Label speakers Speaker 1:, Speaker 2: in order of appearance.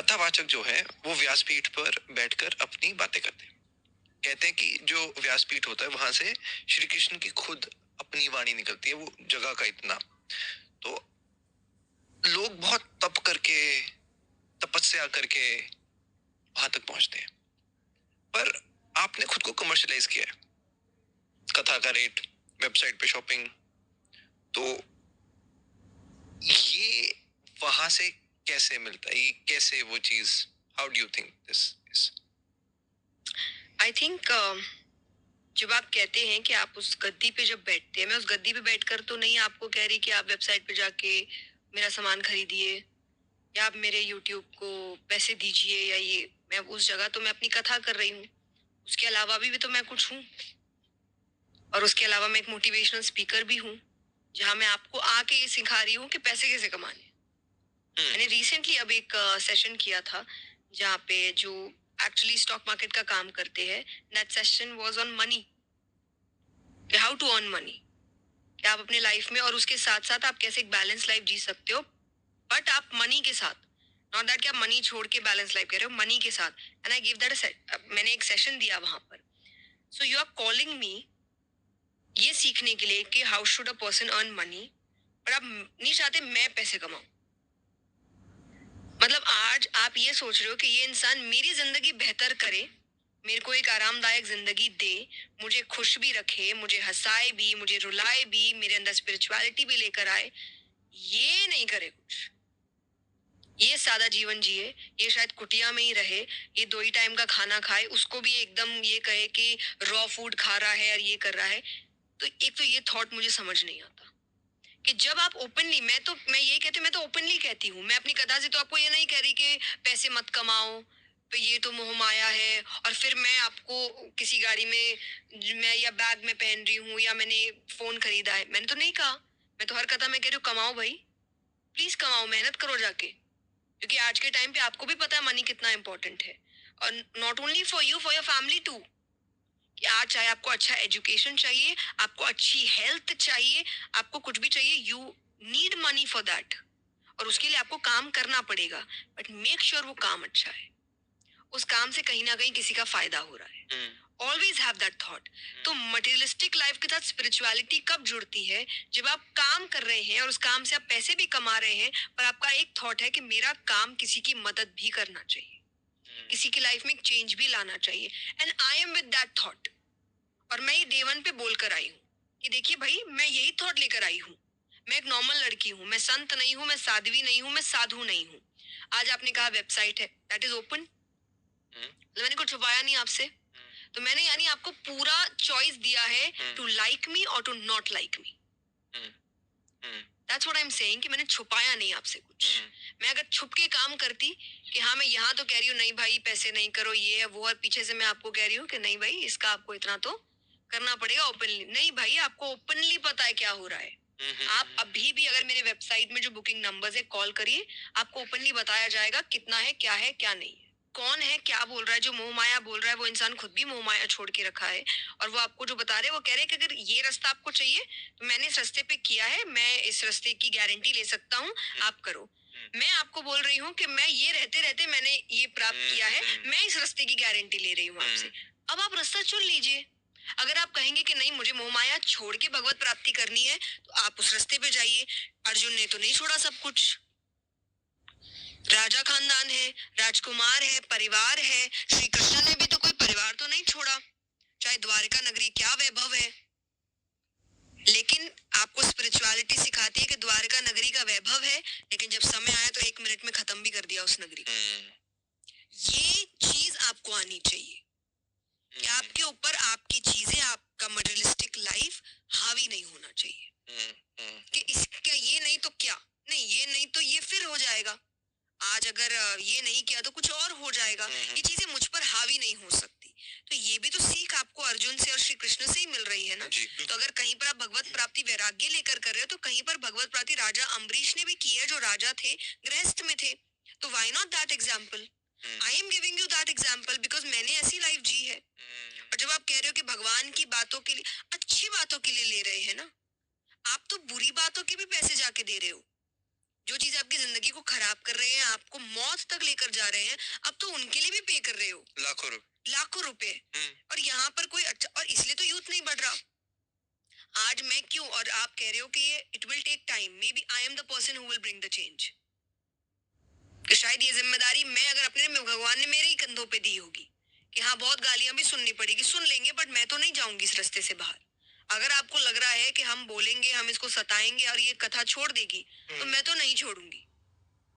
Speaker 1: कथावाचक जो है वो व्यासपीठ पर बैठकर अपनी बातें करते हैं। कहते हैं कि जो व्यासपीठ होता है वहां से श्री कृष्ण की खुद अपनी वाणी निकलती है, वो जगह का इतना। तो लोग बहुत तप करके, तपस्या करके वहां तक पहुंचते हैं। पर आपने खुद को कमर्शलाइज किया है, कथा का रेट, वेबसाइट पे शॉपिंग। तो ये वहां से कैसे मिलता है, ये कैसे वो चीज, how do you think this is?
Speaker 2: I think जब आप कहते हैं कि आप उस गद्दी पे जब बैठते हैं, मैं उस गद्दी पे बैठकर तो नहीं आपको कह रही कि आप वेबसाइट पे जाके मेरा सामान खरीदिए या आप मेरे यूट्यूब को पैसे दीजिए या ये। मैं उस जगह तो मैं अपनी कथा कर रही हूँ, उसके अलावा भी तो मैं कुछ हूँ। और उसके अलावा मैं एक मोटिवेशनल स्पीकर भी हूँ, जहाँ मैं आपको आके ये सिखा रही हूँ कि पैसे कैसे कमाने। मैंने रिसेंटली अब एक सेशन किया था जहाँ पे जो एक्चुअली स्टॉक मार्केट का काम करते हैं, that session was on money, how to earn money, कि आप अपने लाइफ में और उसके साथ साथ आप कैसे एक बैलेंस लाइफ जी सकते हो, बट आप मनी के साथ, नॉट दैट कि आप मनी छोड़ के बैलेंस लाइफ कर रहे हो, मनी के साथ। एंड आई गिव दैट, मैंने एक सेशन दिया वहां पर। So you are calling me ये सीखने के लिए कि how should a person earn money, पर आप नहीं चाहते मैं पैसे कमाऊं। मतलब आज आप ये सोच रहे हो कि ये इंसान मेरी जिंदगी बेहतर करे, मेरे को एक आरामदायक जिंदगी दे, मुझे खुश भी रखे, मुझे हंसाए भी, मुझे रुलाए भी, मेरे अंदर स्पिरिचुअलिटी भी लेकर आए। ये नहीं करे कुछ, ये सादा जीवन जिए, ये शायद कुटिया में ही रहे, ये 2 ही टाइम का खाना खाए, उसको भी एकदम ये कहे कि रॉ फूड खा रहा है और ये कर रहा है। तो एक तो ये थॉट मुझे समझ नहीं आता कि जब आप ओपनली, मैं ये कहती हूँ, मैं तो ओपनली कहती हूँ, मैं अपनी कथा से तो आपको ये नहीं कह रही कि पैसे मत कमाओ, तो ये तो मोह माया है। और फिर मैं आपको किसी गाड़ी में मैं या बैग में पहन रही हूँ या मैंने फोन खरीदा है, मैंने तो नहीं कहा। मैं तो हर कथा में कह रही हूँ कमाओ भाई, प्लीज कमाओ, मेहनत करो जाके, क्योंकि आज के टाइम पे आपको भी पता है मनी कितना इंपॉर्टेंट है। और not only for you, for your family too, कि आज चाहे आपको अच्छा एजुकेशन चाहिए, आपको अच्छी हेल्थ चाहिए, आपको कुछ भी चाहिए, you need money for that. और उसके लिए आपको काम करना पड़ेगा, बट मेक श्योर वो काम अच्छा है, उस काम से कहीं ना कहीं किसी का फायदा हो रहा है। Always have that thought. तो मटेरियलिस्टिक लाइफ के साथ स्पिरिचुअलिटी कब जुड़ती है? जब आप काम कर रहे हैं और उस काम से आप पैसे भी कमा रहे हैं, पर आपका एक थॉट है कि मेरा काम किसी की मदद भी करना चाहिए, किसी की लाइफ में एक चेंज भी लाना चाहिए। And I am with that thought. और मैं ये डे वन पे बोल कर आई हूँ कि देखिए भाई, मैं यही थॉट लेकर आई हूँ। मैं एक नॉर्मल लड़की हूँ, मैं संत नहीं हूँ, मैं साध्वी नहीं हूँ, मैं साधु नहीं हूँ। आज आपने कहा वेबसाइट है, दैट इज ओपन, मैंने कुछ छुपाया नहीं आपसे। तो मैंने यानी आपको पूरा चॉइस दिया है टू लाइक मी और to not like me. That's what I am saying, कि मैंने छुपाया नहीं आपसे कुछ। मैं अगर छुप के काम करती कि हाँ मैं यहाँ तो कह रही हूँ नहीं भाई पैसे नहीं करो ये है वो, और पीछे से मैं आपको कह रही हूँ कि नहीं भाई इसका आपको इतना तो करना पड़ेगा ओपनली, नहीं भाई आपको ओपनली पता है क्या हो रहा है। आप अभी भी अगर मेरे वेबसाइट में जो बुकिंग नंबर्स है कॉल करिए, आपको ओपनली बताया जाएगा कितना है क्या नहीं है, कौन है क्या बोल रहा है। जो मोह माया बोल रहा है वो इंसान खुद भी मोह माया छोड़ के रखा है, और वो आपको जो बता रहे हैं वो कह रहे हैं कि अगर ये रास्ता आपको चाहिए तो मैंने इस रास्ते पे किया है, मैं इस रास्ते की गारंटी ले सकता हूँ, आप करो। मैं आपको बोल रही हूँ कि मैं ये रहते रहते मैंने ये प्राप्त किया है, मैं इस रास्ते की गारंटी ले रही हूँ आपसे। अब आप रास्ता चुन लीजिए। अगर आप कहेंगे कि नहीं मुझे मोह माया छोड़ के भगवत प्राप्ति करनी है, तो आप उस रास्ते पे जाइए। अर्जुन ने तो नहीं छोड़ा सब कुछ, राजा खानदान है, राजकुमार है, परिवार है। श्री कृष्ण ने भी तो कोई परिवार तो नहीं छोड़ा, चाहे द्वारिका नगरी क्या वैभव है। लेकिन आपको स्पिरिचुअलिटी सिखाती है कि द्वारिका नगरी का वैभव है, लेकिन जब समय आया तो 1 मिनट में खत्म भी कर दिया उस नगरी को। ये चीज आपको आनी चाहिए कि आपके ऊपर आपकी चीजें, आपका मटेरियलिस्टिक लाइफ हावी नहीं होना चाहिए कि इसका ये नहीं तो क्या, नहीं ये नहीं तो ये फिर हो जाएगा, आज अगर ये नहीं किया तो कुछ और हो जाएगा। ये चीजें मुझ पर हावी नहीं हो सकती। तो ये भी तो सीख आपको अर्जुन से और श्री कृष्ण से ही मिल रही है ना। तो अगर कहीं पर आप भगवत प्राप्ति वैराग्य लेकर कर रहे हो, तो कहीं पर भगवत प्राप्ति राजा अम्बरीश ने भी की है, जो राजा थे, गृहस्थ में थे। तो why not that example? I am giving you that example because मैंने ऐसी लाइफ जी है। और जब आप कह रहे हो कि भगवान की बातों के लिए, अच्छी बातों के लिए ले रहे हैं ना, आप तो बुरी बातों के भी पैसे जाके दे रहे हो। जो चीज आपकी जिंदगी जिंदगी को खराब कर रहे हैं, आपको मौत तक लेकर जा रहे हैं, अब तो उनके लिए भी पे कर रहे हो
Speaker 1: लाखों रुपए।
Speaker 2: लाखों रुपए। और यहाँ पर कोई अच्छा, और इसलिए तो यूथ नहीं बढ़ रहा। आज मैं क्यों, और आप कह रहे हो कि ये it will take time, maybe I am the person who will bring the change. कि शायद ये जिम्मेदारी मैं अगर अपने में, भगवान ने मेरे ही कंधों पे दी होगी कि हाँ बहुत गालियां भी सुननी पड़ेगी, सुन लेंगे, बट मैं तो नहीं जाऊंगी इस रास्ते से बाहर। अगर आपको लग रहा है कि हम बोलेंगे, हम इसको सताएंगे और ये कथा छोड़ देगी, तो मैं तो नहीं छोड़ूंगी।